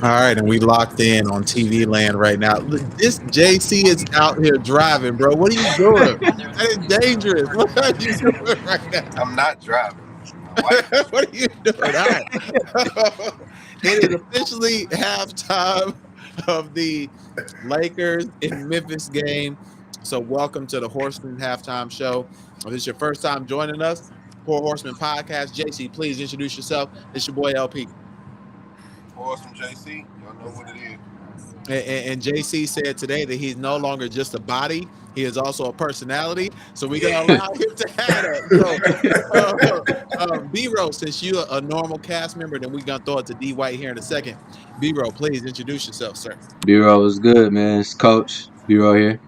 All right, and we locked in on TV land right now. Look, this JC is out here driving, bro. What are you doing? That is dangerous. What are you doing right now? I'm not driving. My wife is. What are you doing? All right. It is officially halftime of the Lakers in Memphis game. So welcome to the Horsemen halftime show. If this is your first time joining us, Poor Horseman podcast. JC, please introduce yourself. It's your boy LP. Horsemen JC, y'all know what it is. And JC said today that he's no longer just a body; he is also a personality. So we're gonna allow him to have that. So, B-Row, since you're a normal cast member, then we're gonna throw it to D White here in a second. B-Row, please introduce yourself, sir. B-Roll was good, man. It's Coach B-Roll here.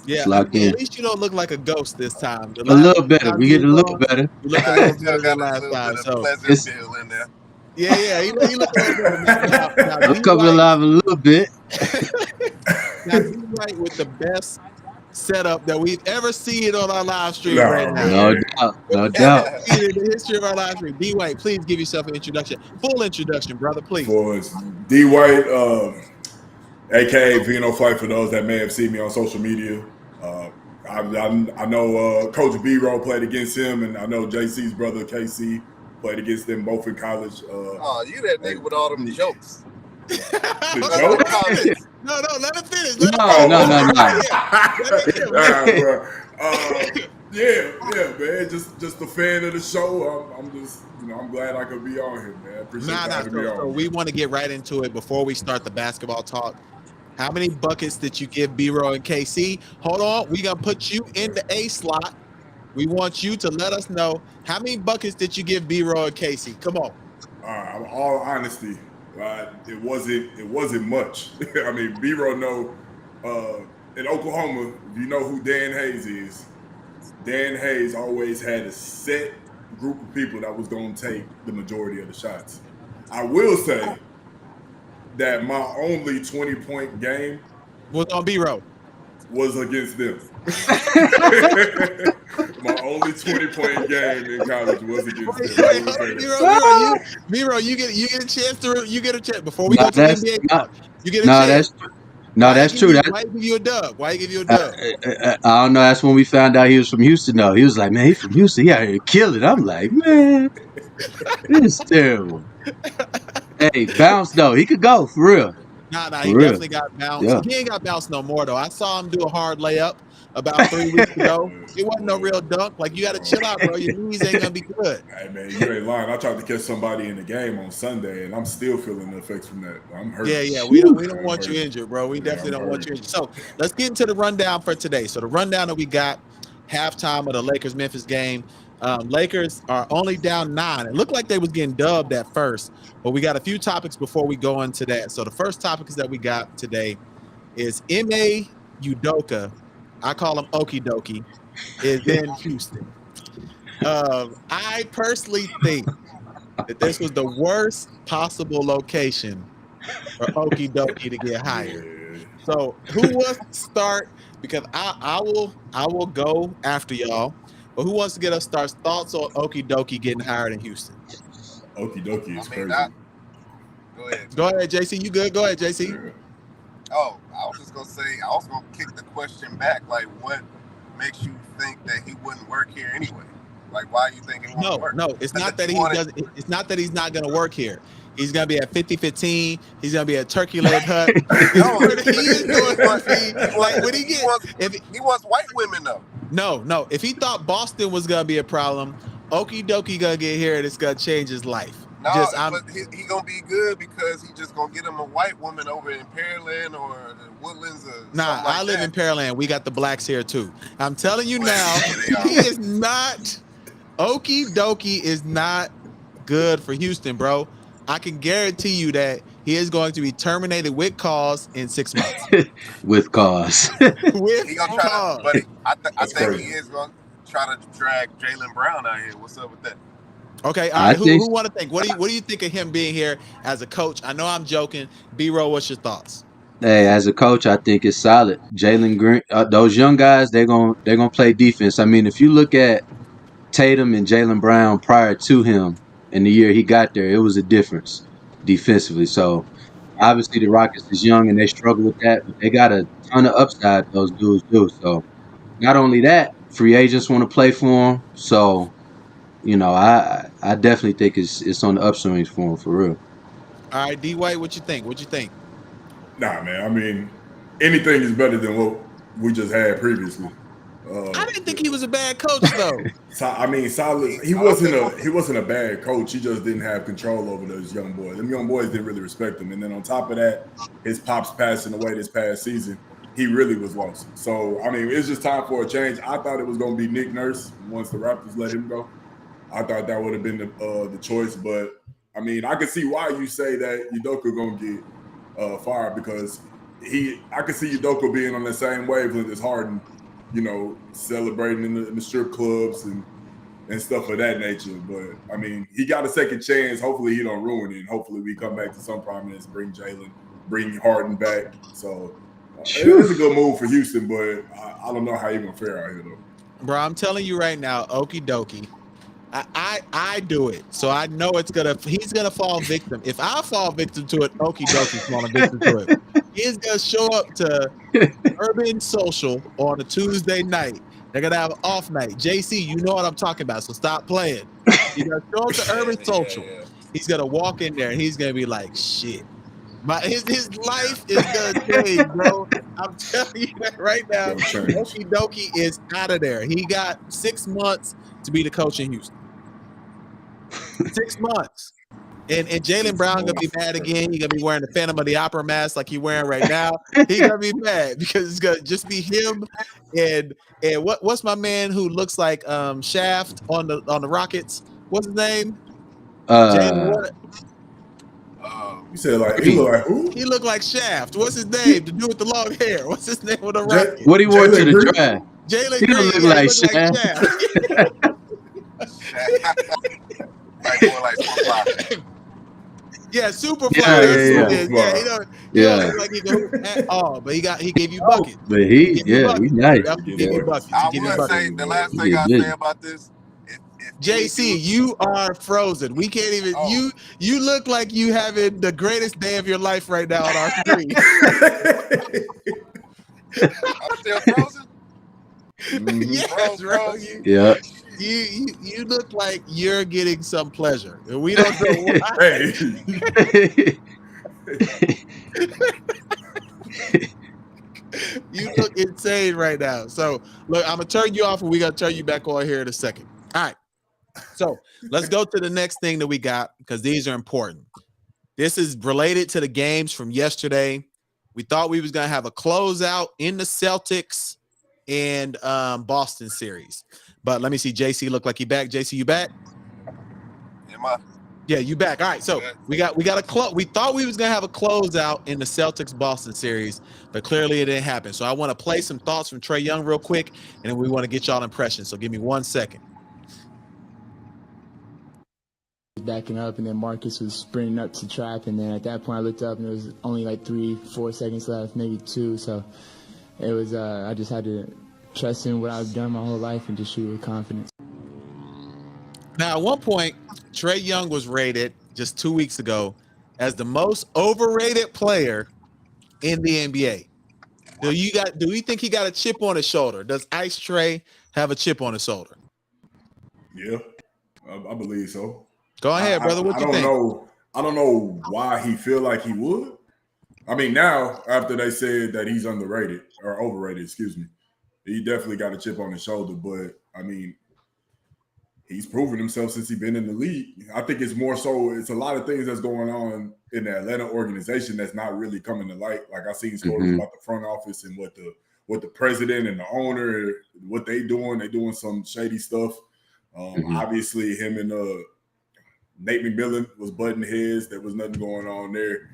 Yeah, locked in. At least you don't look like a ghost this time. A little better. We get a little better. You look a little better than last time. So Pleasantville in there. yeah, he look a little better. Now, I'm coming alive a little bit. Now, D White with the best setup that we've ever seen on our live stream right now. No doubt. In the history of our live stream. D White, please give yourself an introduction. Full introduction, brother, please. For D White, aka Vino Fight, for those that may have seen me on social media. I know Coach B-Roll played against him, and I know JC's brother KC played against them both in college. Oh, you that nigga with all them jokes. The joke? No, let him finish. Yeah, man. Just a fan of the show. I'm just, I'm glad I could be on here, man. Appreciate having me on. So we want to get right into it before we start the basketball talk. How many buckets did you give B-Roll and KC? Hold on, we gonna put you in the A slot. We want you to let us know how many buckets did you give B-Roll and KC? Come on. All honesty, it wasn't much. I mean, B-Roll know in Oklahoma, if you know who Dan Hayes is, Dan Hayes always had a set group of people that was going to take the majority of the shots. I will say that my only 20-point game was on B-Roll. Was against them. My only 20-point game in college was against them. B-Roll, you get a chance before we go to the NBA talk. You get a chance. That's true. Why give you a dub? I don't know. That's when we found out he was from Houston, though. He was like, man, he's from Houston. He out here killing. I'm like, man, this is terrible. Hey, bounce, though. He could go, for real. Nah, he definitely got bounced. Yeah. He ain't got bounced no more, though. I saw him do a hard layup about 3 weeks ago. It wasn't no real dunk. Like, you got to chill out, bro. Your knees ain't going to be good. Hey, man, you ain't lying. I tried to catch somebody in the game on Sunday, and I'm still feeling the effects from that. I'm hurt. Yeah. We don't want you injured, bro. We definitely don't want you injured. So, let's get into the rundown for today. So, the rundown that we got, halftime of the Lakers-Memphis game. Lakers are only down 9. It looked like they was getting dubbed at first, but we got a few topics before we go into that. So the first topic that we got today is M.A. Udoka. I call him Okie Dokie, is in Houston. I personally think that this was the worst possible location for Okie Dokie to get hired. So who wants to start? Because I will go after y'all. But who wants to get us started? Thoughts on Okie Dokie getting hired in Houston? Okie Dokie is crazy. Go ahead, JC. You good? Go ahead, JC. Yeah. Oh, I was just going to say, I was going to kick the question back. Like, what makes you think that he wouldn't work here anyway? Like, why do you think he won't work? No, it's not that he doesn't. It's not that he's not going to work here. He's going to be at 50-15. He's going to be at Turkey Leg Hut. He wants white women, though. No. If he thought Boston was going to be a problem, Okie Dokie going to get here and it's going to change his life. No, but he going to be good because he just going to get him a white woman over in Pearland or the Woodlands or Nah, I live in Pearland. We got the blacks here, too. I'm telling you now, Okie Dokie is not good for Houston, bro. I can guarantee you that he is going to be terminated with cause in 6 months. With cause. I think he is going to try to drag Jaylen Brown out here. What's up with that? Okay, all right. Who want to think? What do you think of him being here as a coach? I know I'm joking. B-Roll, what's your thoughts? Hey, as a coach, I think it's solid. Jalen Green, those young guys, they're gonna play defense. I mean, if you look at Tatum and Jaylen Brown prior to him in the year he got there, it was a difference defensively. So Obviously, the Rockets is young and they struggle with that, but they got a ton of upside. Those dudes do. So not only that, free agents want to play for them. So I definitely think it's on the upswing for him for real. All right, D White, what you think? What you think? Nah, man. I mean, anything is better than what we just had previously. I didn't think he was a bad coach though. I mean, solid. He wasn't a bad coach. He just didn't have control over those young boys. Them young boys didn't really respect him. And then on top of that, his pops passing away this past season. He really was lost. So I mean, it's just time for a change. I thought it was going to be Nick Nurse once the Raptors let him go. I thought that would have been the choice. But I mean, I can see why you say that Udoka going to get fired because I could see Udoka being on the same wavelength as Harden. Celebrating in the strip clubs and stuff of that nature. But I mean, he got a second chance. Hopefully he don't ruin it. And hopefully we come back to some prominence, bring Jalen, bring Harden back. So it is a good move for Houston, but I don't know how you're gonna fare out here though. Bro, I'm telling you right now, okie dokie. I do it, so I know he's gonna fall victim. If I fall victim to it, okie dokie falling victim to it. He's gonna show up to Urban Social on a Tuesday night. They're gonna have an off night. JC, you know what I'm talking about, so stop playing. He's gonna show up to Urban Social. Yeah. He's gonna walk in there and he's gonna be like, shit. His life is gonna change, bro. I'm telling you that right now. Okie dokie is out of there. He got 6 months to be the coach in Houston. 6 months. And Jaylen Brown gonna be mad again. He's gonna be wearing the Phantom of the Opera mask like he's wearing right now. He's gonna be mad because it's gonna just be him and what's my man who looks like Shaft on the Rockets? What's his name? You said like he look like who? He looked like Shaft. What's his name? The dude with the long hair. What's his name with the Rockets? What he wore to the draft? Jalen Green. Look like Shaft. Yeah, super fly. He don't look like he go at all, but he gave you buckets. But he's nice. He gave you buckets. I want to say the last thing I say about this. JC, you are frozen. We can't even. You look like you having the greatest day of your life right now on our screen. I'm still frozen. Yes, bro. You look like you're getting some pleasure. And we don't know why. You look insane right now. So look, I'm gonna turn you off and we're gonna turn you back on here in a second. All right. So let's go to the next thing that we got because these are important. This is related to the games from yesterday. We thought we was gonna have a closeout in the Celtics and Boston series. But let me see. JC look like he back. JC, you back? Am I? Yeah, you back. All right. So we got a close. We thought we was gonna have a closeout in the Celtics Boston series, but clearly it didn't happen. So I want to play some thoughts from Trae Young real quick, and then we want to get y'all impressions. So give me 1 second. Backing up, and then Marcus was sprinting up to trap, and then at that point I looked up and there was only like 3-4 seconds left, maybe 2. So it was I just had to trust in what I've done my whole life and just shoot with confidence. Now, at one point, Trae Young was rated just 2 weeks ago as the most overrated player in the NBA. Do you think he got a chip on his shoulder? Does Ice Trae have a chip on his shoulder? Yeah, I believe so. Go ahead, brother. What you think? I don't know why he feel like he would. I mean, now after they said that he's underrated or overrated, excuse me, he definitely got a chip on his shoulder. But I mean, he's proven himself since he's been in the league. I think it's more so. It's a lot of things that's going on in the Atlanta organization that's not really coming to light. Like I seen stories about the front office and what the president and the owner, what they doing. They doing some shady stuff. Obviously, him and Nate McMillan was butting heads. There was nothing going on there.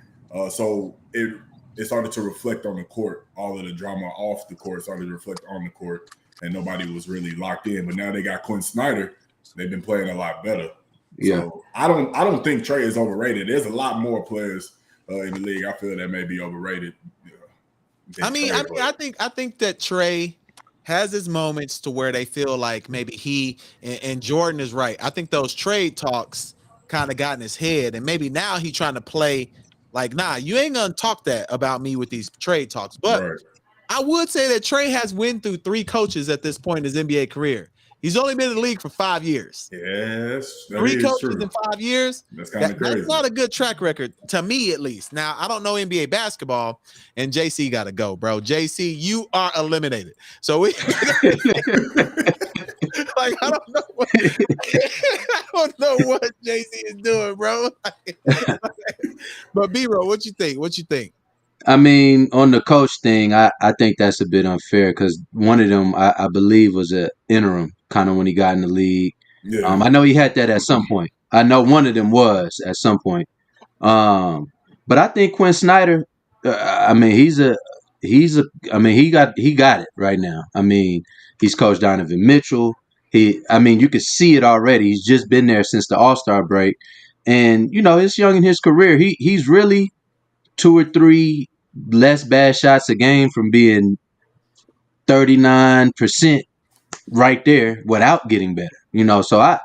So it started to reflect on the court. All of the drama off the court started to reflect on the court, and nobody was really locked in. But now they got Quinn Snyder. They've been playing a lot better. Yeah. So I don't think Trae is overrated. There's a lot more players in the league I feel that may be overrated. I think that Trae has his moments to where they feel like maybe he and Jordan is right. I think those trade talks kind of got in his head, and maybe now he's trying to play Like, nah, you ain't gonna talk that about me with these trade talks. But Right. I would say that Trey has went through 3 coaches at this point in his NBA career. He's only been in the league for 5 years. Yes, that 3 is coaches true. in 5 years. That's kind of crazy. That's not a good track record to me, at least. Now, I don't know NBA basketball, and JC got to go, bro. JC, you are eliminated. So we like I don't know what JC is doing, bro. But B-Roll, what you think? What you think? I mean, on the coach thing, I think that's a bit unfair because one of them, I believe, was an interim kind of when he got in the league. Yeah. I know he had that at some point. I know one of them was at some point. But I think Quinn Snyder, I mean, I mean, he got it right now. I mean, he's coached Donovan Mitchell. I mean, you could see it already. He's just been there since the All-Star break. And, you know, it's young in his career. He's really 2 or 3 less bad shots a game from being 39% right there without getting better. You know, so I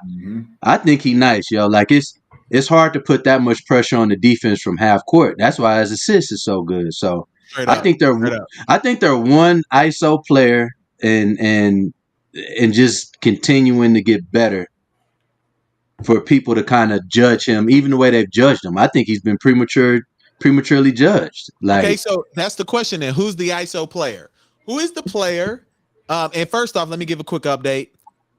think he's nice, yo. Like it's hard to put that much pressure on the defense from half court. That's why his assist is so good. So I think they're one ISO player and just continuing to get better for people to kind of judge him, even the way they've judged him. I think he's been prematurely judged. Like, okay, so that's the question then. Who's the ISO player? Who is the player? And first off, let me give a quick update.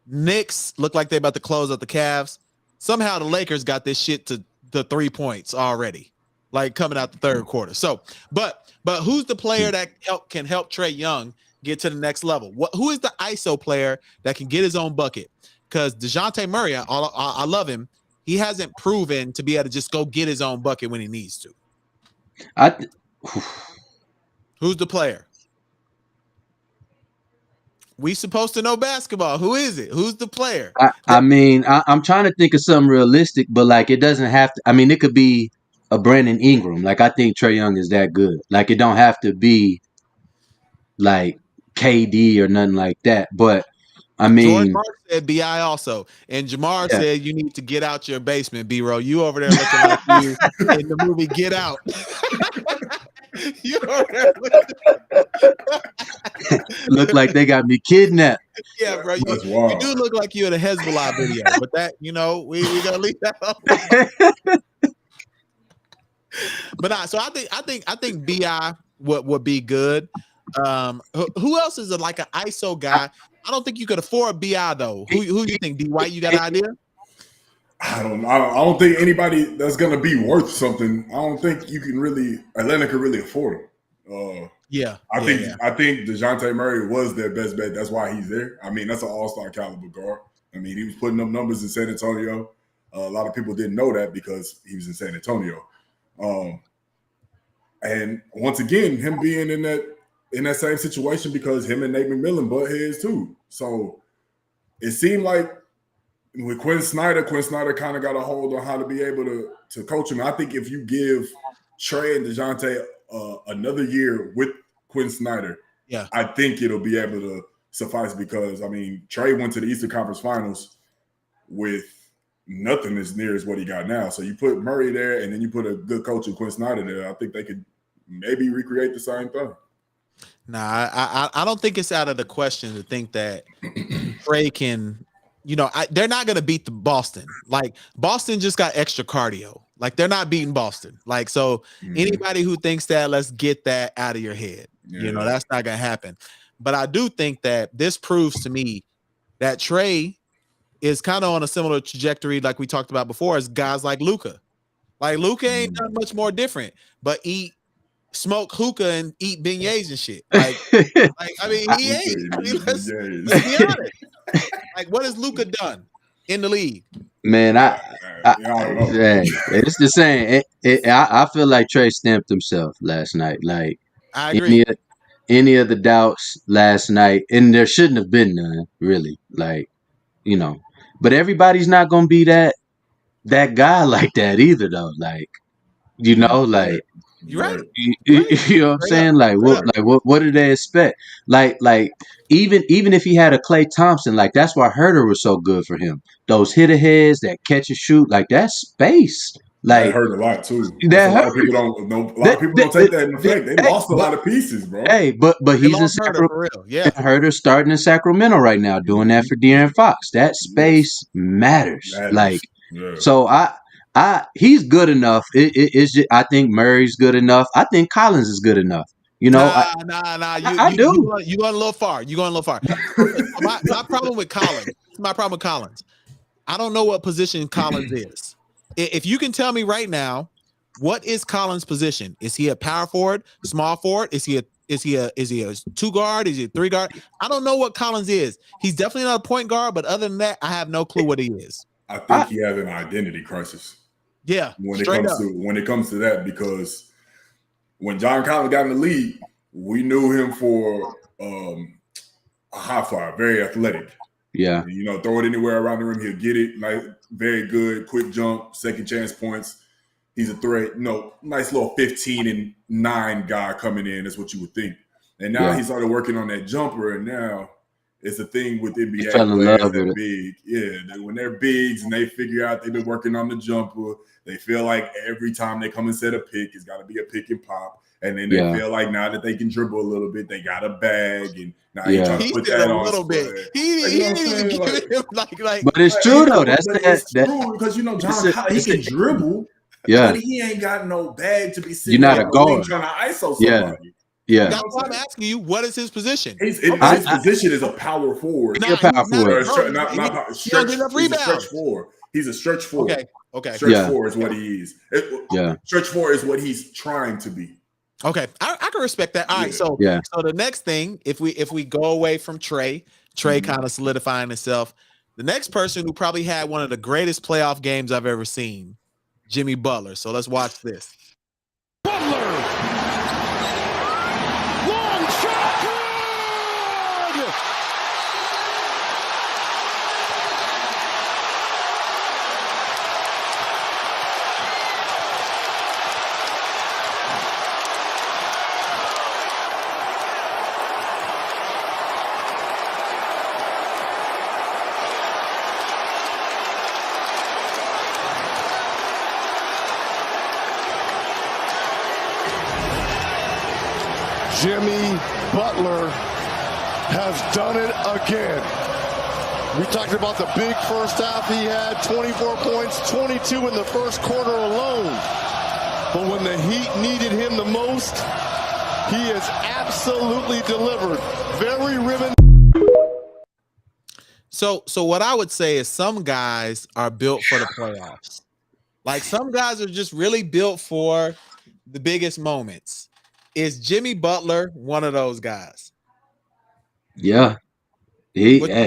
Knicks look like they're about to close out the Cavs. Somehow the Lakers got this shit to the 3 points already, like coming out the third quarter. So, but who's the player that can help Trae Young get to the next level? Who is the ISO player that can get his own bucket? Because DeJounte Murray, I love him. He hasn't proven to be able to just go get his own bucket when he needs to. Who's the player? We supposed to know basketball. Who is it? Who's the player? I mean, I'm trying to think of something realistic, but like it doesn't have to. I mean, it could be a Brandon Ingram. Like I think Trae Young is that good. Like it don't have to be like KD or nothing like that. But I mean, George Mark said BI also, and Jamar said you need to get out your basement, B-Roll. You over there looking like you in the movie Get Out. You over there look like they got me kidnapped. Yeah, bro. You do look like you in a Hezbollah video, but that we gonna leave that alone. But so I think BI would be good. Who else is like an ISO guy? I don't think you could afford BI though. Who you think? D White, you got an idea? I don't think anybody that's gonna be worth something. I don't think Atlanta could really afford him. I think DeJounte Murray was their best bet. That's why he's there. I mean, that's an all-star caliber guard. I mean, he was putting up numbers in San Antonio. A lot of people didn't know that because he was in San Antonio. And once again, him being in that same situation because him and Nate McMillan butt heads too. So it seemed like with Quinn Snyder kind of got a hold on how to be able to coach him. I think if you give Trae and DeJounte another year with Quinn Snyder, I think it'll be able to suffice because, I mean, Trae went to the Eastern Conference Finals with nothing as near as what he got now. So you put Murray there and then you put a good coach in Quinn Snyder there, I think they could maybe recreate the same thing. Nah, I don't think it's out of the question to think that Trae can, they're not going to beat the Boston. Like, Boston just got extra cardio. Like, they're not beating Boston. Like, so anybody who thinks that, let's get that out of your head. Yeah. That's not going to happen. But I do think that this proves to me that Trae is kind of on a similar trajectory like we talked about before as guys like Luka. Like, Luka ain't done much more different, but smoke hookah and eat beignets and shit. Like I mean, he ain't. I mean, let's be honest. Like, what has Luka done in the league? Man, it's the same. I feel like Trae stamped himself last night. Like, I agree. Any of the doubts last night, and there shouldn't have been none, really. Like, but everybody's not gonna be that guy like that either, though. Like, like. You're right. You know what I'm saying? Like, what do they expect? Like even if he had a Klay Thompson, like that's why Herter was so good for him. Those hitter heads that catch and shoot, like that's space Like hurt a lot too. that A lot hurt. of people don't know. A lot of people don't take that in effect. They lost a lot of pieces, bro. Hey, but They he's in lost Herter Sacramento. for real. Yeah. Herter starting in Sacramento right now, doing that for De'Aaron Fox. That space matters. Like, so he's good enough. It's just, I think Murray's good enough. I think Collins is good enough. You know, Nah. I do. You going a little far. You going a little far. My problem with Collins. My problem with Collins. I don't know what position Collins is. If you can tell me right now, what is Collins' position? Is he a power forward, small forward? Is he a 2 guard? Is he a 3 guard? I don't know what Collins is. He's definitely not a point guard, but other than that, I have no clue what he is. I think he has an identity crisis. Yeah, when it comes to that, because when John Collins got in the league, we knew him for a high flyer, very athletic. Yeah, you know, throw it anywhere around the rim, he'll get it. Like very good, quick jump, second chance points. He's a threat. Nice little 15-9 guy coming in. That's what you would think. And now he started working on that jumper, and now it's a thing with NBA players that are big. Yeah, when they're bigs and they figure out they've been working on the jumper, they feel like every time they come and set a pick, it's got to be a pick and pop. And then they feel like now that they can dribble a little bit, they got a bag, and now he's trying to put that on a little bit. He didn't even give him like. But it's true though. It's true because John Collins, he can dribble. Yeah, but he ain't got no bag to be sitting. You're not a guard trying to ISO somebody. Yeah. That's why I'm asking you, what is his position? His position is a power forward. He's a power forward. Stretch four. He's a stretch four. Okay. Stretch four is what he is. Stretch four is what he's trying to be. Okay, I can respect that. All right, so the next thing, if we go away from Trey kind of solidifying himself, the next person who probably had one of the greatest playoff games I've ever seen, Jimmy Butler. So let's watch this. Butler, long shot, good. Jimmy Butler has done it again. We talked about the big first half he had, 24 points, 22 in the first quarter alone. But when the Heat needed him the most, he has absolutely delivered. Very ribbon. So what I would say is some guys are built for the playoffs. Like some guys are just really built for the biggest moments. Is Jimmy Butler one of those guys? Yeah. Yes.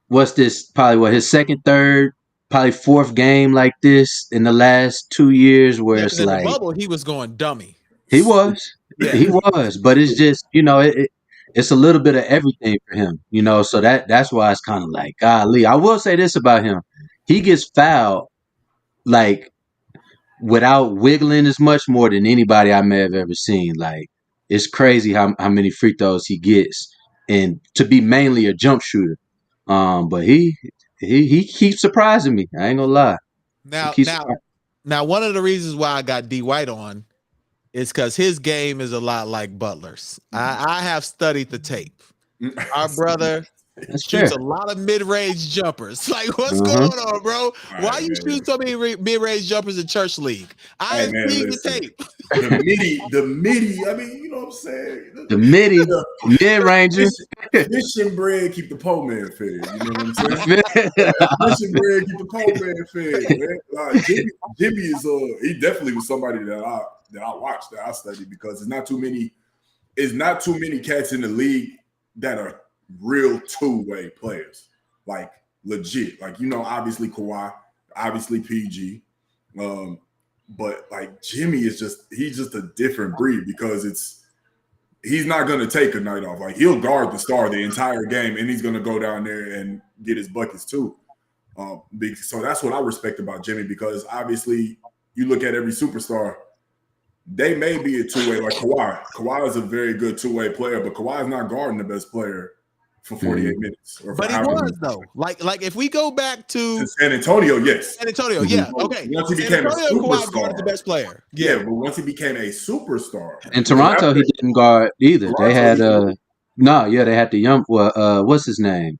What's this? Probably his second, third, probably fourth game like this in the last 2 years where it's like the bubble, he was going dummy. He was. But it's just, it's a little bit of everything for him, so that's why it's kind of like, golly. I will say this about him. He gets fouled like without wiggling as much more than anybody I may have ever seen. Like, it's crazy how many free throws he gets, and to be mainly a jump shooter. But he keeps surprising me. I ain't gonna lie. Now, one of the reasons why I got D White on is because his game is a lot like Butler's. I have studied the tape. Our brother shoots a lot of mid-range jumpers. Like, what's going on, bro? Why you shoot so many mid-range jumpers in church league? I ain't seen the tape. The midi. I mean, you know what I'm saying? The mid-ranger. Mission bread keep the poor man fed. You know what I'm saying? Mission bread keep the poor man fed. Man. Like, Jimmy is he definitely was somebody that I watched, that I studied, because it's not too many cats in the league that are real two-way players, like legit. Like, obviously Kawhi, obviously PG, but like Jimmy is he's just a different breed, because he's not gonna take a night off. Like, he'll guard the star the entire game, and he's gonna go down there and get his buckets too. So that's what I respect about Jimmy, because obviously you look at every superstar, they may be a two-way, like Kawhi. Kawhi is a very good two-way player, but Kawhi is not guarding the best player for 48 minutes. Or for But he however was many. though. Like if we go back to To San Antonio, yes. San Antonio, yeah, okay. Once he San became a Antonio, Kawhi superstar, guarded the best player. yeah, Yeah. but once he became a superstar, In Toronto, he didn't guard either. They had they had the young what's his name?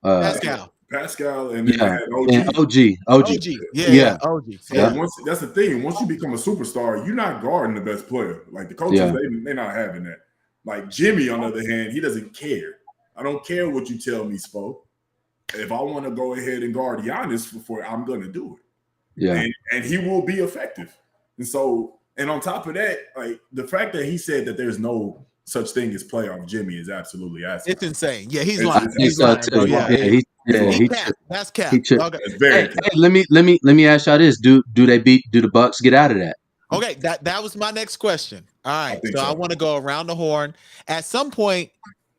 Pascal, and then they had OG. And OG. Yeah, OG. So Yeah. once that's the thing. Once you become a superstar, you're not guarding the best player. Like the coaches, they're not having that. Like Jimmy, on the other hand, he doesn't care. I don't care what you tell me, Spo. If I want to go ahead and guard Giannis for I'm going to do it. Yeah. And he will be effective. And on top of that, like the fact that he said that there's no such thing as playoff Jimmy is absolutely asinine. It's insane. Yeah, he's lying. He's lying, bro. That's cap. Okay. That's very hey, let me ask y'all this. Do the Bucks get out of that? Okay, that was my next question. All right. So I want to go around the horn. At some point,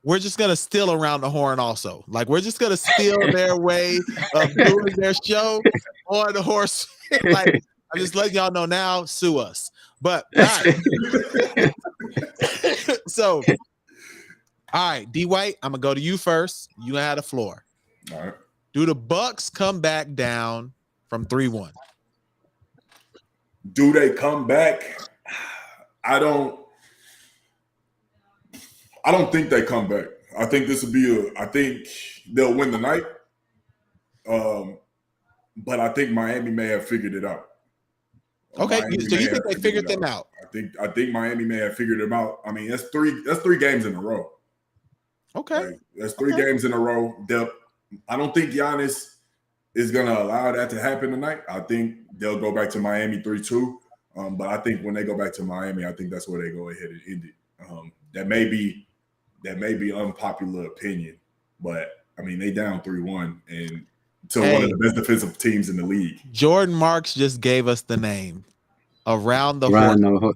we're just gonna steal around the horn also. Like we're just gonna steal their way of doing their show on the horse. Like I'm just letting y'all know now, sue us. But all right. So all right, D White, I'm gonna go to you first. You had the floor. All right. Do the Bucks come back down from 3-1? Do they come back? I don't think they come back. I think this will be I think they'll win the night. But I think Miami may have figured it out. Okay, so you think they figured them out? I think Miami may have figured them out. I mean, that's three games in a row. Okay. Like, that's three games in a row. I don't think Giannis is going to allow that to happen tonight. I think they'll go back to Miami 3-2. But I think when they go back to Miami, I think that's where they go ahead and end it. That may be unpopular opinion, but I mean they down 3-1 and to one of the best defensive teams in the league. Jordan Marks just gave us the name Around the Horn.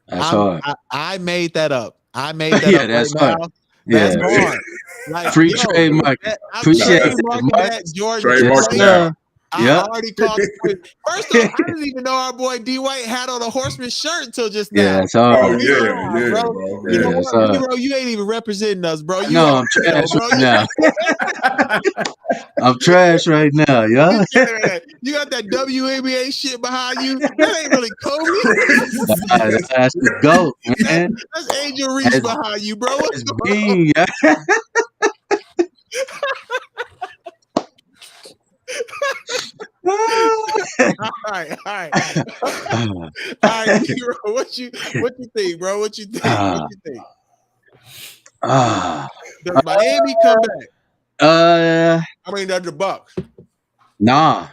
That's hard. I made that up. I made that up. That's right hard. Now. That's hard. Like, free trademark. Appreciate that, Jordan. Trademark. I already called it. First off, I didn't even know our boy D White had on a Horseman shirt until just now. Yeah, it's hard. Oh yeah, bro. You know what, bro? You ain't even representing us, bro. I'm trash right now. I'm trash right now, y'all. You got that WNBA shit behind you. That ain't really Kobe. That's the GOAT, man. That's Angel Reese behind you, bro. What's going on? All right. All right, Hero, what you think, bro? What you think? Does Miami come back? I mean, does the Bucks? No.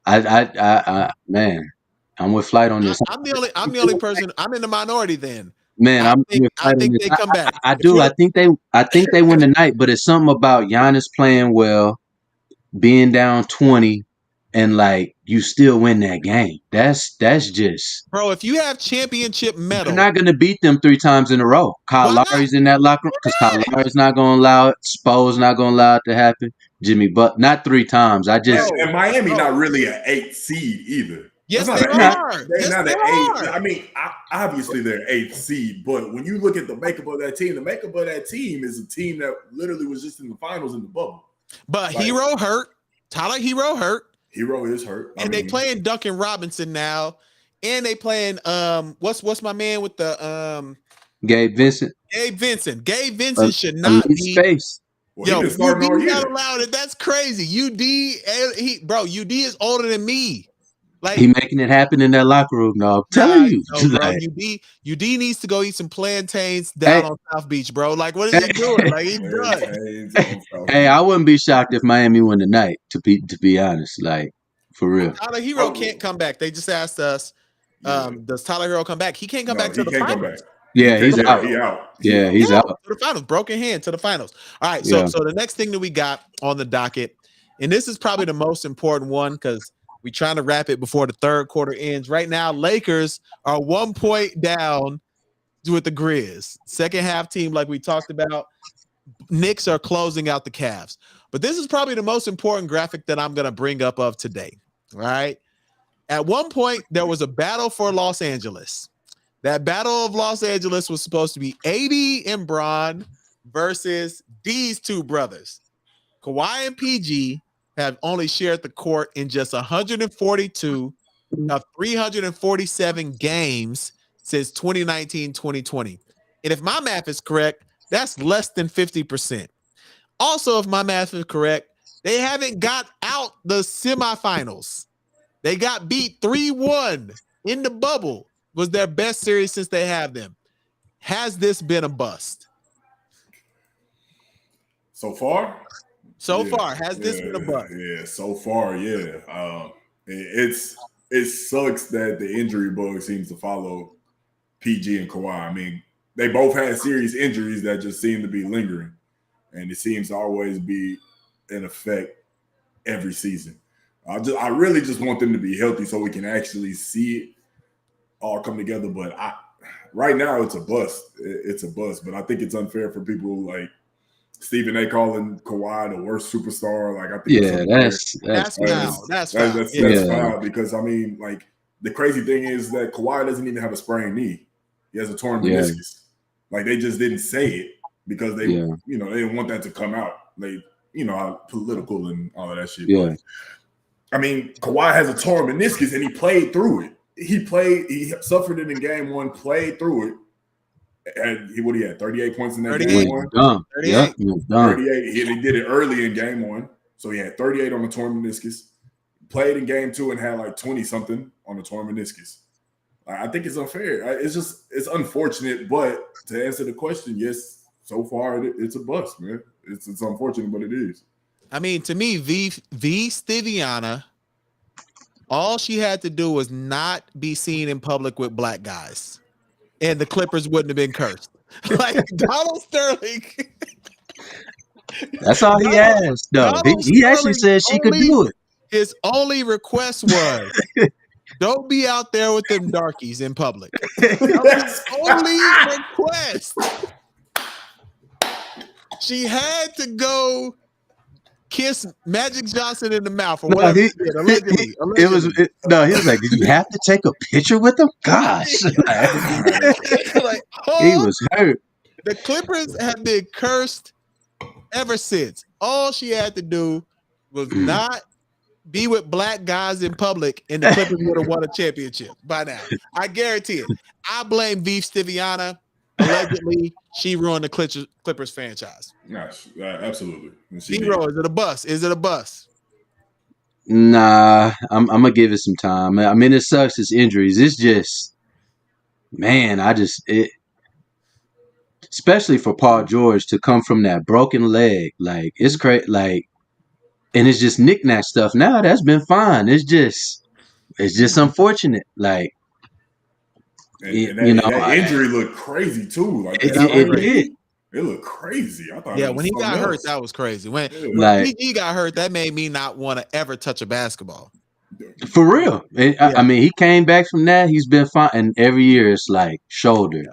I man, I'm with Flight on this. I'm the only person. I'm in the minority then. Man, I think they come back. I do. I think they win tonight, but it's something about Giannis playing well, being down 20, and like you still win that game. That's just, bro. If you have championship medal, you're not gonna beat them 3 times in a row. Kyle Lowry's in that locker room because Kyle Lowry's not gonna allow it. Spo's not gonna allow it to happen. Jimmy Butler, not 3 times. And Miami not really an 8th seed either. Yes, they are. They're not an 8th. I mean, obviously they're 8th seed, but when you look at the makeup of that team is a team that literally was just in the finals in the bubble. But Hero hurt. Tyler Hero hurt. Hero is hurt. And they playing Duncan Robinson now. And they playing what's my man with the Gabe Vincent. Gabe Vincent should not be space. Yo, UD not allowed it. That's crazy. UD is older than me. Like he making it happen in that locker room. No, I'm telling you, bro, UD needs to go eat some plantains down on South Beach, bro. Like, what is he doing? Like, he's done. Hey, I wouldn't be shocked if Miami won tonight. To be honest, like for real. Tyler Hero can't come back. They just asked us, does Tyler Hero come back? He can't come back to the finals. Yeah, he's out. Yeah, he's out to the finals. Broken hand to the finals. All right. So the next thing that we got on the docket, and this is probably the most important one because we're trying to wrap it before the third quarter ends. Right now, Lakers are 1 point down with the Grizz. Second half team, like we talked about. Knicks are closing out the Cavs. But this is probably the most important graphic that I'm going to bring up of today. All right. At one point, there was a battle for Los Angeles. That battle of Los Angeles was supposed to be AD and Bron versus these two brothers. Kawhi and PG have only shared the court in just 142 of 347 games since 2019-2020. And if my math is correct, that's less than 50%. Also, if my math is correct, they haven't got out the semifinals. They got beat 3-1 in the bubble. Was their best series since they have them. Has this been a bust? So far? So far, has this been a bust? Yeah, so far, yeah. It sucks that the injury bug seems to follow PG and Kawhi. I mean, they both had serious injuries that just seem to be lingering, and it seems to always be in effect every season. I really just want them to be healthy so we can actually see it all come together. But right now, it's a bust. It's a bust. But I think it's unfair for people like Stephen A. calling Kawhi the worst superstar. Like, I think that's foul. That's foul because I mean, like, the crazy thing is that Kawhi doesn't even have a sprained knee; he has a torn meniscus. Like, they just didn't say it because they, they didn't want that to come out. They, political and all of that shit. Yeah. But, I mean, Kawhi has a torn meniscus and he played through it. He suffered it in game one, played through it. And he had 38 points in that game one. 38. Yep, 38. He did it early in game one. So he had 38 on the torn meniscus. Played in game two and had like 20 something on the torn meniscus. I think it's unfair. It's unfortunate, but to answer the question, yes, so far it's a bust, man. It's unfortunate, but it is. I mean, to me, V Stiviana, all she had to do was not be seen in public with black guys, and the Clippers wouldn't have been cursed. Like Donald Sterling. That's all he asked, though. He actually said she could do it. His only request was, don't be out there with them darkies in public. That's only request. She had to go kiss Magic Johnson in the mouth or whatever he did, allegedly. He was like, did you have to take a picture with him? Gosh. He was hurt. The Clippers have been cursed ever since. All she had to do was not be with black guys in public, and the Clippers would have won a championship by now. I guarantee it. I blame Beef Stiviana. Allegedly, she ruined the Clippers franchise. Yes, absolutely. Zero, is it a bust? Is it a bust? Nah, I'm gonna give it some time. I mean, it sucks. It's injuries. It's just, man, especially for Paul George to come from that broken leg, like it's great, like, and it's just knick-knack stuff. Now that's been fine. It's just unfortunate, like. And that injury looked crazy too. Like it did. It looked crazy. I thought. Yeah, when he got hurt, that was crazy. When PG got hurt, that made me not want to ever touch a basketball. For real. I mean, he came back from that. He's been fine, and every year it's like shoulder,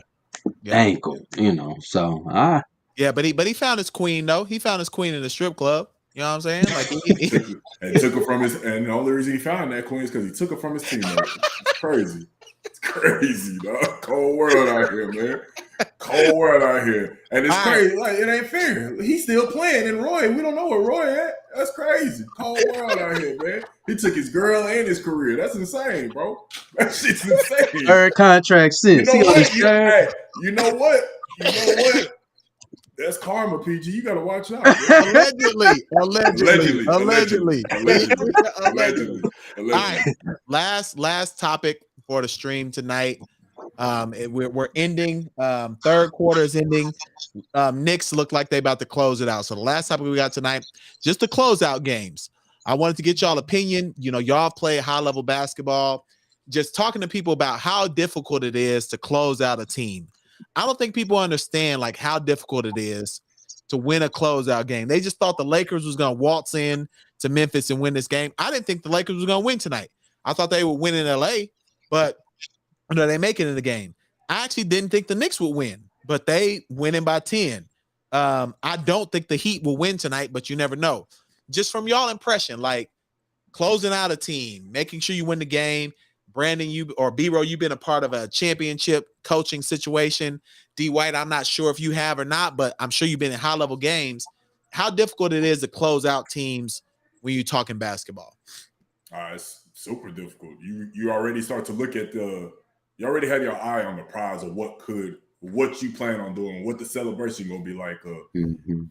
ankle. So yeah, but he found his queen though. He found his queen in the strip club. You know what I'm saying? Like and took her from his. And the only reason he found that queen is because he took her from his teammate. It's crazy. It's crazy, dog. Cold world out here, man. Cold world out here. And it's crazy. Like, it ain't fair. He's still playing. And Roy, we don't know where Roy at. That's crazy. Cold world out here, man. He took his girl and his career. That's insane, bro. That shit's insane. Third contract since. You know what? That's karma, PG. You gotta watch out. Allegedly. Allegedly. All right. Last topic for the stream tonight. We're ending. Third quarter is ending. Knicks look like they about to close it out. So the last topic we got tonight, just the closeout games. I wanted to get y'all opinion. Y'all play high level basketball. Just talking to people about how difficult it is to close out a team. I don't think people understand like how difficult it is to win a closeout game. They just thought the Lakers was going to waltz in to Memphis and win this game. I didn't think the Lakers was going to win tonight. I thought they would win in LA, but they make it in the game. I actually didn't think the Knicks would win, but they winning by 10. I don't think the Heat will win tonight, but you never know. Just from y'all impression, like closing out a team, making sure you win the game, Brandon, B-Roll, you've been a part of a championship coaching situation. D. White, I'm not sure if you have or not, but I'm sure you've been in high-level games. How difficult it is to close out teams when you're talking basketball? It's super difficult. You already start to look at you already have your eye on the prize of what you plan on doing, what the celebration gonna be like,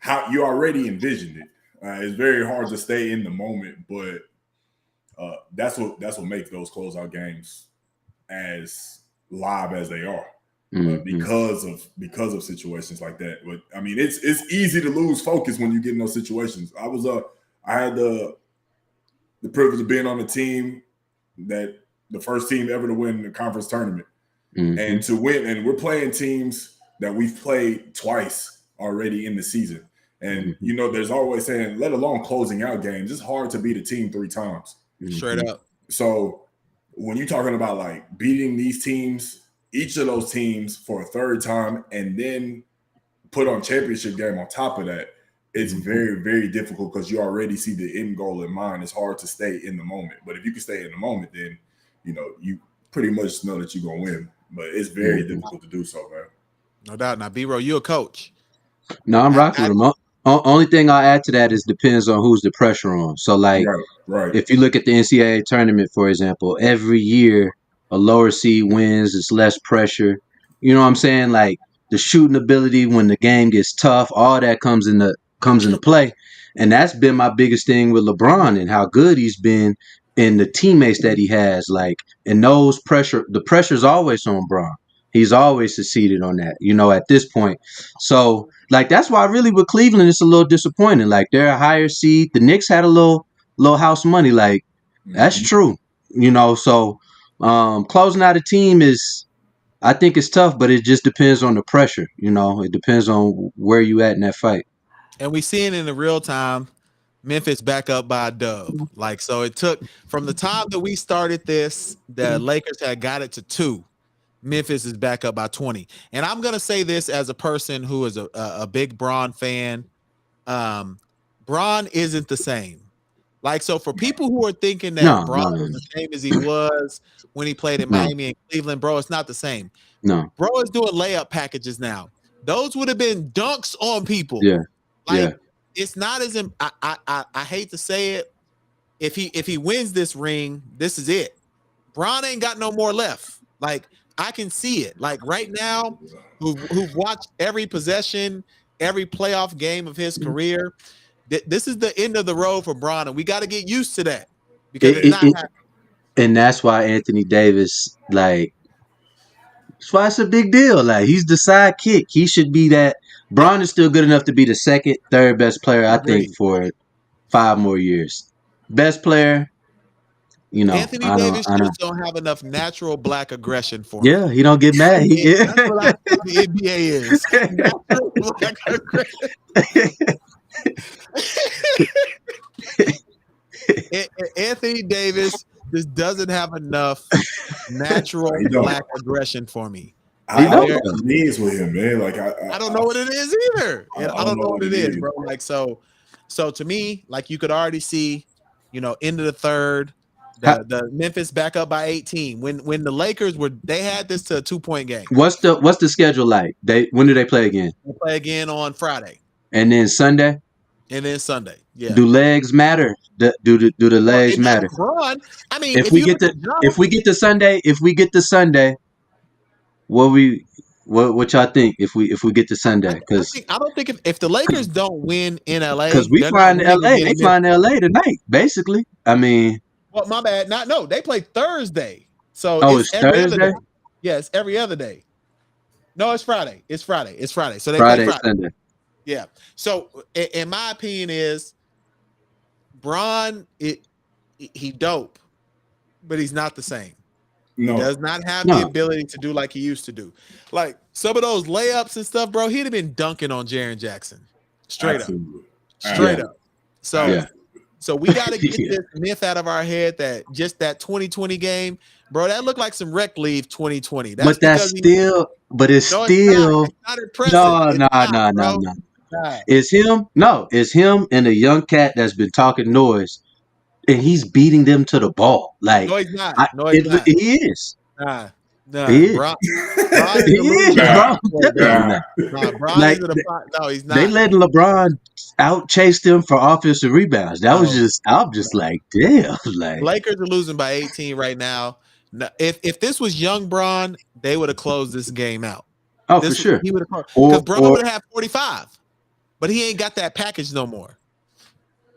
how you already envisioned it. It's very hard to stay in the moment, but that's what makes those closeout games as live as they are, because of situations like that. But I mean, it's easy to lose focus when you get in those situations. I had the privilege of being on a team that the first team ever to win the conference tournament, and to win. And we're playing teams that we've played twice already in the season. And, there's always saying, let alone closing out games, it's hard to beat a team 3 times. Straight up. So when you're talking about like beating these teams, each of those teams for a third time, and then put on championship game on top of that, it's very, very difficult because you already see the end goal in mind. It's hard to stay in the moment. But if you can stay in the moment, then, you pretty much know that you're going to win. But it's very difficult to do so, man. No doubt. Now, B-Roll, you're a coach. No, I'm rocking with him. Only thing I'll add to that is depends on who's the pressure on. So, like, right. If you look at the NCAA tournament, for example, every year a lower seed wins. It's less pressure. You know what I'm saying? Like, the shooting ability when the game gets tough, all that comes into play. And that's been my biggest thing with LeBron and how good he's been and the teammates that he has. Like, and the pressure's always on Bron. He's always succeeded on that, at this point. So, like, that's why really with Cleveland, it's a little disappointing. Like, they're a higher seed. The Knicks had a little house money. Like, that's true, So, closing out a team I think it's tough, but it just depends on the pressure. It depends on where you at in that fight. And we see it in the real time. Memphis back up by a dub. Like, so it took from the time that we started this, the Lakers had got it to 2. Memphis is back up by 20. And I'm going to say this as a person who is a big Bron fan. Bron isn't the same. Like, so for people who are thinking that Bron is the same as he was when he played in Miami and Cleveland, bro, it's not the same. No. Bro is doing layup packages now. Those would have been dunks on people. Yeah. Like, it's not as I hate to say it. If he wins this ring, this is it. Bron ain't got no more left. Like, I can see it. Like, right now, who've watched every possession, every playoff game of his career, this is the end of the road for Bron, and we got to get used to that because it's not happening. And that's why Anthony Davis, like, that's why it's a big deal. Like, he's the sidekick. He should be that. Bron is still good enough to be the second, third best player, I think, for 5 more years. Best player. Anthony Davis just don't have enough natural black aggression for him. Yeah, he don't get mad. That's what I think the NBA is. Natural black aggression. Anthony Davis just doesn't have enough natural black aggression for me. I don't know what it is with him, man. Like, I don't know what it is either. I don't know what it is, bro. Like, so to me, like, you could already see, end of the third. The Memphis back up by 18. When the Lakers they had this to a 2-point game. What's the schedule like? When do they play again? They play again on Friday. And then Sunday? Yeah. Do legs matter? Do the legs matter? Bron, I mean, if we get to Sunday, what y'all think if we get to Sunday? Because I don't think if the Lakers don't win in LA, because we flying to LA, they flying to LA tonight, basically. I mean. Well, my bad. No, they play Thursday. So it's Thursday? Yeah, it's every other day. No, it's Friday. It's Friday. So they Friday, play Friday. Sunday. Yeah. So in my opinion is Bron, he dope, but he's not the same. No. He does not have the ability to do like he used to do. Like some of those layups and stuff, bro, he'd have been dunking on Jaren Jackson. Straight up. So we got to get this myth out of our head that just that 2020 game, bro, that looked like some rec leave 2020. It's still it's not impressive. No. It's him. No, it's him and a young cat that's been talking noise and he's beating them to the ball. Like, No, he's not. No, he's not. He is. Nah. He is. Bron is He a is, loser. bro. Definitely not. Nah, Bron Like, is no, he's not. they letting LeBron out chase them for offensive rebounds. That was just, I'm just like, damn. Like, Lakers are losing by 18 right now. If this was young Bron, they would have closed this game out. oh, for sure. He would have, because Bron would have had 45, but he ain't got that package no more.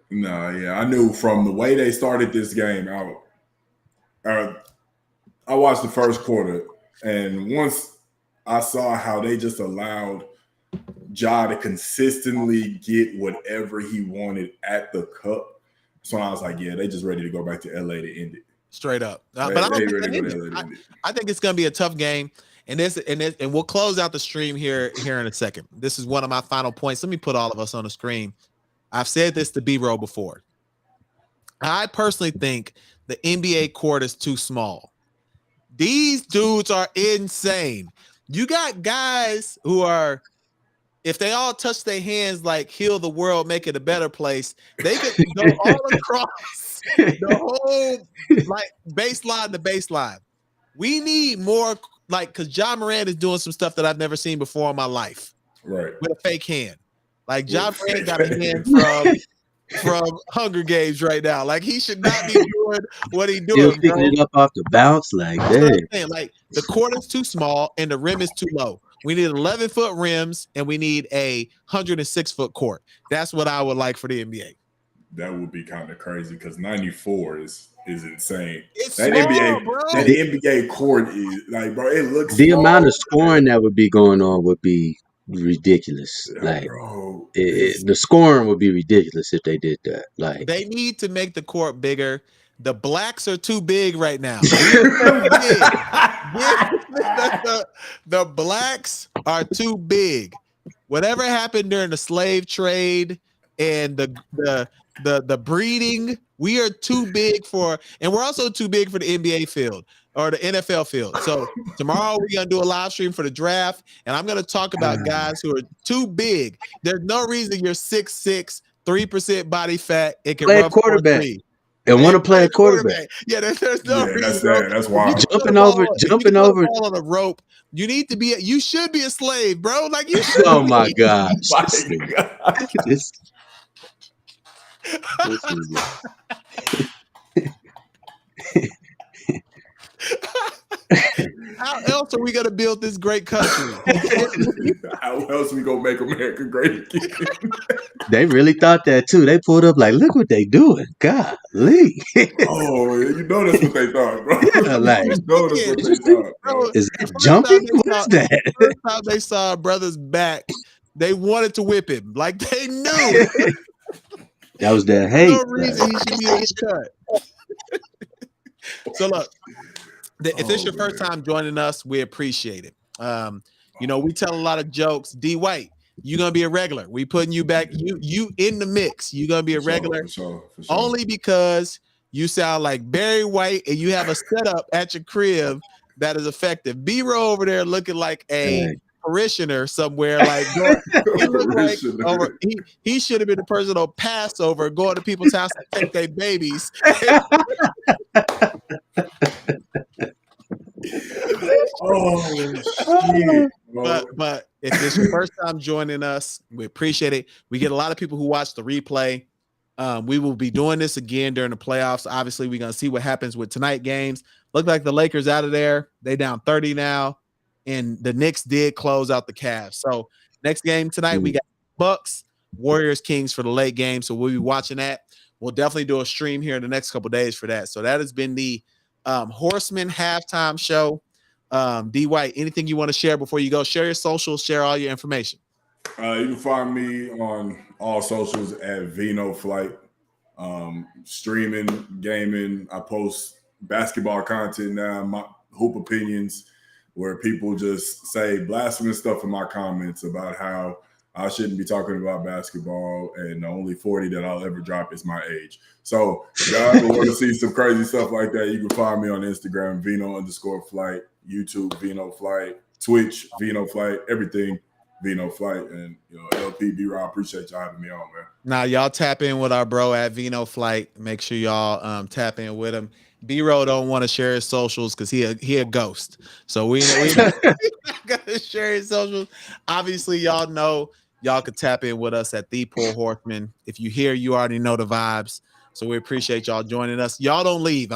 No, yeah, I knew from the way they started this game out. I watched the first quarter, and once I saw how they just allowed Ja to consistently get whatever he wanted at the cup, so I was like, yeah, they just ready to go back to LA to end it. Straight up. But I don't think they end it. I think it's going to be a tough game, and we'll close out the stream here in a second. This is one of my final points. Let me put all of us on the screen. I've said this to B-Roll before. I personally think the NBA court is too small. These dudes are insane. You got guys who are, if they all touch their hands like heal the world, make it a better place, they could go all across the whole like baseline to baseline. We need more, like, because John Moran is doing some stuff that I've never seen before in my life. Right. With a fake hand. Like John Moran got a hand from Hunger Games right now. Like, he should not be doing what he's doing. Still picking it up off the bounce, like, damn. Like, the court is too small and the rim is too low. We need 11-foot rims and we need a 106-foot court. That's what I would like for the NBA. That would be kind of crazy because 94 is insane. It's that small, NBA, bro. That NBA court is like, bro, it looks the small. amount of scoring that would be going on would be ridiculous. Yeah, like, bro, the scoring would be ridiculous if they did that. Like, they need to make the court bigger. The blacks are too big right now. The blacks are too big. Whatever happened during the slave trade and the breeding, we are too big for, and we're also too big for the NBA field or the NFL field. So tomorrow we're gonna do a live stream for the draft, and I'm gonna talk about guys who are too big. There's no reason you're 6'6", 3% body fat. It can play a run quarterback. And want to play a quarterback. Yeah, there's no reason. That's wild. Jumping over on a rope. You need to be. You should be a slave, bro. Like, you should. Oh my gosh! This is How else are we gonna build this great country? How else we gonna make America great again? They really thought that too. They pulled up like, look what they doing. Golly. Oh, you know that's what they thought, bro. Yeah, like, you know that's what they thought, bro. Is that jumping? What is that? First time they saw a brother's back, they wanted to whip him. Like, they knew. That was that hate. No reason he should be in his cut. So look, if it's your first time joining us, we appreciate it. We tell a lot of jokes. D White, you're gonna be a regular. We putting you back. You in the mix. You're gonna be a regular. For sure. Only because you sound like Barry White and you have a setup at your crib that is effective. B-Roll over there looking like a parishioner somewhere. Like, he looked like he should have been the person on Passover going to people's house to take their babies. Oh shit! But if it's your first time joining us, we appreciate it. We get a lot of people who watch the replay. We will be doing this again during the playoffs. Obviously, we're gonna see what happens with tonight games. Look like the Lakers out of there. They down 30 now, and the Knicks did close out the Cavs. So next game tonight, we got Bucks, Warriors, Kings for the late game. So we'll be watching that. We'll definitely do a stream here in the next couple of days for that. So that has been the Horsemen halftime show. D White, anything you want to share before you go? Share your socials, share all your information. You can find me on all socials at Vino Flight. Streaming, gaming. I post basketball content now, my hoop opinions, where people just say blasphemous stuff in my comments about how I shouldn't be talking about basketball, and the only 40 that I'll ever drop is my age. So if y'all ever want to see some crazy stuff like that, you can find me on Instagram, Vino_Flight, YouTube, Vino Flight, Twitch, Vino Flight, everything. Vino Flight, and LP B-Rob, appreciate y'all having me on, man. Now y'all tap in with our bro at Vino Flight. Make sure y'all tap in with him. B-Roll don't want to share his socials because he a ghost. So we not gonna share his socials. Obviously, y'all know y'all could tap in with us at the Poor Horseman. If you hear, you already know the vibes. So we appreciate y'all joining us. Y'all don't leave.